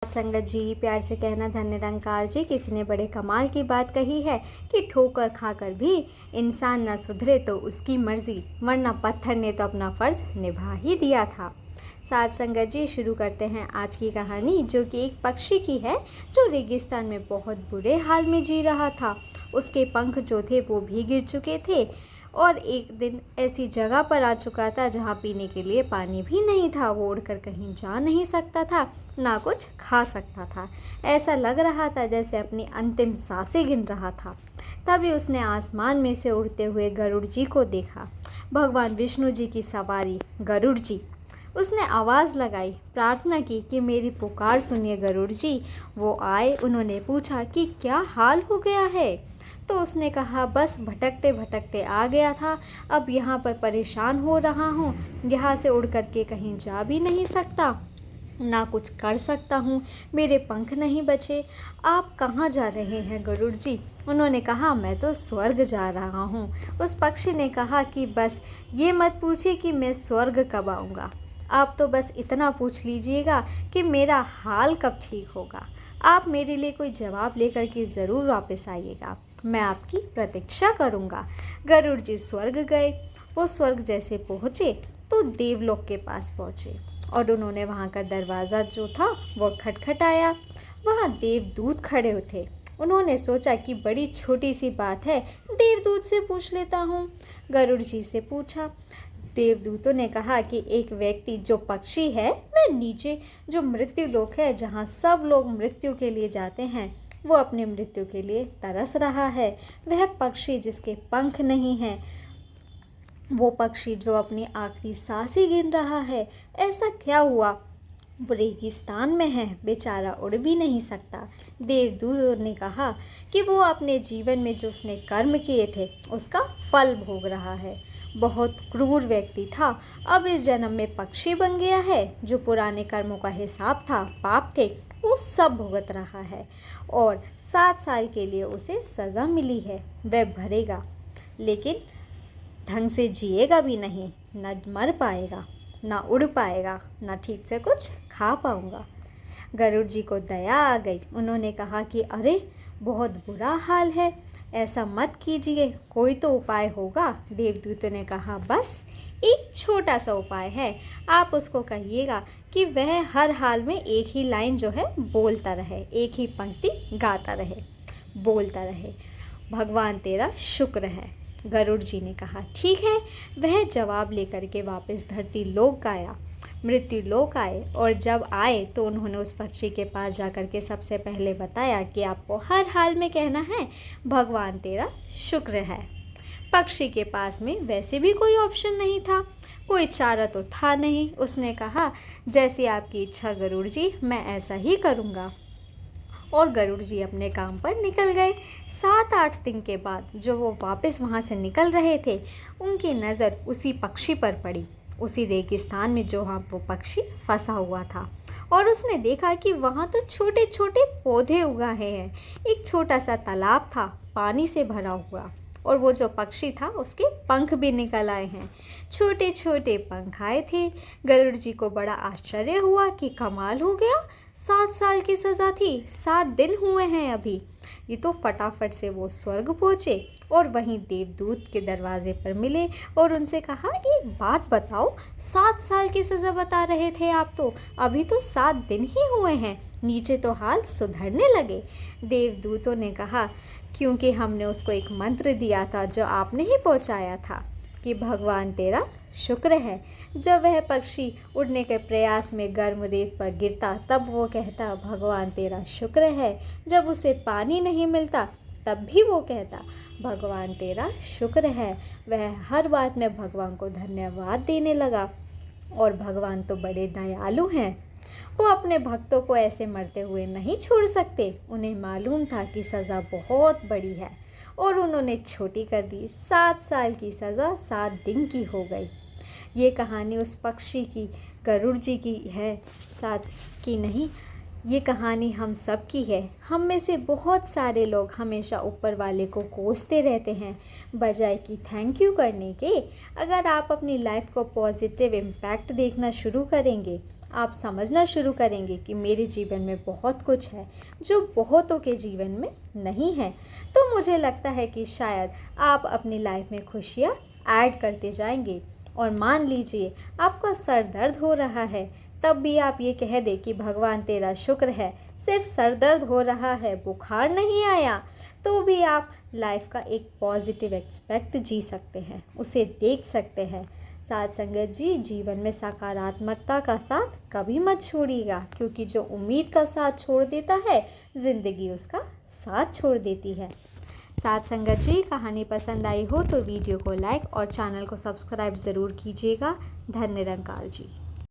संगत जी, प्यार से कहना धन्य निरंकार जी। किसी ने बड़े कमाल की बात कही है कि ठोकर खाकर भी इंसान न सुधरे तो उसकी मर्जी, वरना पत्थर ने तो अपना फर्ज निभा ही दिया था। साथ संगत जी, शुरू करते हैं आज की कहानी, जो कि एक पक्षी की है जो रेगिस्तान में बहुत बुरे हाल में जी रहा था। उसके पंख जो थे वो भी गिर चुके थे और एक दिन ऐसी जगह पर आ चुका था जहाँ पीने के लिए पानी भी नहीं था। वो उड़कर कहीं जा नहीं सकता था, ना कुछ खा सकता था। ऐसा लग रहा था जैसे अपनी अंतिम सांसें गिन रहा था। तभी उसने आसमान में से उड़ते हुए गरुड़ जी को देखा। भगवान विष्णु जी की सवारी गरुड़ जी। उसने आवाज़ लगाई, प्रार्थना की कि मेरी पुकार सुनिए गरुड़ जी। वो आए। उन्होंने पूछा कि क्या हाल हो गया है। तो उसने कहा, बस भटकते भटकते आ गया था, अब यहाँ पर परेशान हो रहा हूँ। यहाँ से उड़ करके कहीं जा भी नहीं सकता, ना कुछ कर सकता हूँ, मेरे पंख नहीं बचे। आप कहाँ जा रहे हैं गरुड़ जी? उन्होंने कहा, मैं तो स्वर्ग जा रहा हूँ। उस पक्षी ने कहा कि बस ये मत पूछिए कि मैं स्वर्ग कब आऊँगा, आप तो बस इतना पूछ लीजिएगा कि मेरा हाल कब ठीक होगा। आप मेरे लिए कोई जवाब लेकर के ज़रूर वापस आइएगा, मैं आपकी प्रतीक्षा करूँगा। गरुड़ जी स्वर्ग गए। वो स्वर्ग जैसे पहुँचे तो देवलोक के पास पहुँचे और उन्होंने वहाँ का दरवाज़ा जो था वो खटखटाया। वहाँ देवदूत खड़े थे। उन्होंने सोचा कि बड़ी छोटी सी बात है, देवदूत से पूछ लेता हूँ। गरुड़ जी से पूछा। देवदूतों ने कहा कि एक व्यक्ति जो पक्षी है, वह नीचे जो मृत्यु लोक है, जहाँ सब लोग मृत्यु के लिए जाते हैं, वो अपने मृत्यु के लिए तरस रहा है। वह पक्षी जिसके पंख नहीं हैं, वो पक्षी जो अपनी आखिरी सांस ही गिन रहा है। ऐसा क्या हुआ? वो रेगिस्तान में है, बेचारा उड़ भी नहीं सकता। देवदूत ने कहा कि वो अपने जीवन में जो उसने कर्म किए थे उसका फल भोग रहा है। बहुत क्रूर व्यक्ति था, अब इस जन्म में पक्षी बन गया है। जो पुराने कर्मों का हिसाब था, पाप थे, वो सब भुगत रहा है और 7 साल के लिए उसे सज़ा मिली है। वह भरेगा, लेकिन ढंग से जिएगा भी नहीं, न मर पाएगा, ना उड़ पाएगा, ना ठीक से कुछ खा पाऊंगा। गरुड़ जी को दया आ गई। उन्होंने कहा कि अरे बहुत बुरा हाल है, ऐसा मत कीजिए, कोई तो उपाय होगा। देवदूतों ने कहा, बस एक छोटा सा उपाय है, आप उसको कहिएगा कि वह हर हाल में एक ही लाइन जो है बोलता रहे, एक ही पंक्ति गाता रहे, बोलता रहे, भगवान तेरा शुक्र है। गरुड़ जी ने कहा, ठीक है। वह जवाब लेकर के वापस धरती लोक आया, मृत्यु लोक आए। और जब आए तो उन्होंने उस पक्षी के पास जाकर के सबसे पहले बताया कि आपको हर हाल में कहना है, भगवान तेरा शुक्र है। पक्षी के पास में वैसे भी कोई ऑप्शन नहीं था, कोई चारा तो था नहीं। उसने कहा, जैसी आपकी इच्छा गरुड़ जी, मैं ऐसा ही करूँगा। और गरुड़ जी अपने काम पर निकल गए। 7-8 दिन के बाद जो वो वापस वहाँ से निकल रहे थे, उनकी नज़र उसी पक्षी पर पड़ी, उसी रेगिस्तान में जो वो पक्षी फंसा हुआ था। और उसने देखा कि वहाँ तो छोटे छोटे पौधे उगाए हैं। एक छोटा सा तालाब था, पानी से भरा हुआ, और वो जो पक्षी था उसके पंख भी निकल आए हैं, छोटे छोटे पंख आए थे। गरुड़ जी को बड़ा आश्चर्य हुआ कि कमाल हो गया, 7 साल की सज़ा थी, 7 दिन हुए हैं अभी। ये तो फटाफट से वो स्वर्ग पहुँचे और वहीं देवदूत के दरवाजे पर मिले और उनसे कहा, एक बात बताओ, 7 साल की सज़ा बता रहे थे आप, तो अभी तो 7 दिन ही हुए हैं, नीचे तो हाल सुधरने लगे। देवदूतों ने कहा, क्योंकि हमने उसको एक मंत्र दिया था जो आपने ही पहुंचाया था कि भगवान तेरा शुक्र है। जब वह पक्षी उड़ने के प्रयास में गर्म रेत पर गिरता, तब वो कहता, भगवान तेरा शुक्र है। जब उसे पानी नहीं मिलता, तब भी वो कहता, भगवान तेरा शुक्र है। वह हर बात में भगवान को धन्यवाद देने लगा। और भगवान तो बड़े दयालु हैं, वो अपने भक्तों को ऐसे मरते हुए नहीं छोड़ सकते। उन्हें मालूम था कि सज़ा बहुत बड़ी है और उन्होंने छोटी कर दी। 7 साल की सज़ा 7 दिन की हो गई। ये कहानी उस पक्षी की, गरुड़ जी की है, साथ की नहीं। ये कहानी हम सब की है। हम में से बहुत सारे लोग हमेशा ऊपर वाले को कोसते रहते हैं, बजाय कि थैंक यू करने के। अगर आप अपनी लाइफ को पॉजिटिव इम्पैक्ट देखना शुरू करेंगे, आप समझना शुरू करेंगे कि मेरे जीवन में बहुत कुछ है जो बहुतों के जीवन में नहीं है। तो मुझे लगता है कि शायद आप अपनी लाइफ में खुशियाँ ऐड करते जाएंगे। और मान लीजिए आपका सर दर्द हो रहा है, तब भी आप ये कह दें कि भगवान तेरा शुक्र है, सिर्फ सर दर्द हो रहा है, बुखार नहीं आया। तो भी आप लाइफ का एक पॉजिटिव एक्सपेक्ट जी सकते हैं, उसे देख सकते हैं। साथ संगत जी, जीवन में सकारात्मकता का साथ कभी मत छोड़िएगा, क्योंकि जो उम्मीद का साथ छोड़ देता है, ज़िंदगी उसका साथ छोड़ देती है। साथ संगत जी, कहानी पसंद आई हो तो वीडियो को लाइक और चैनल को सब्सक्राइब ज़रूर कीजिएगा। धन्य निरंकार जी।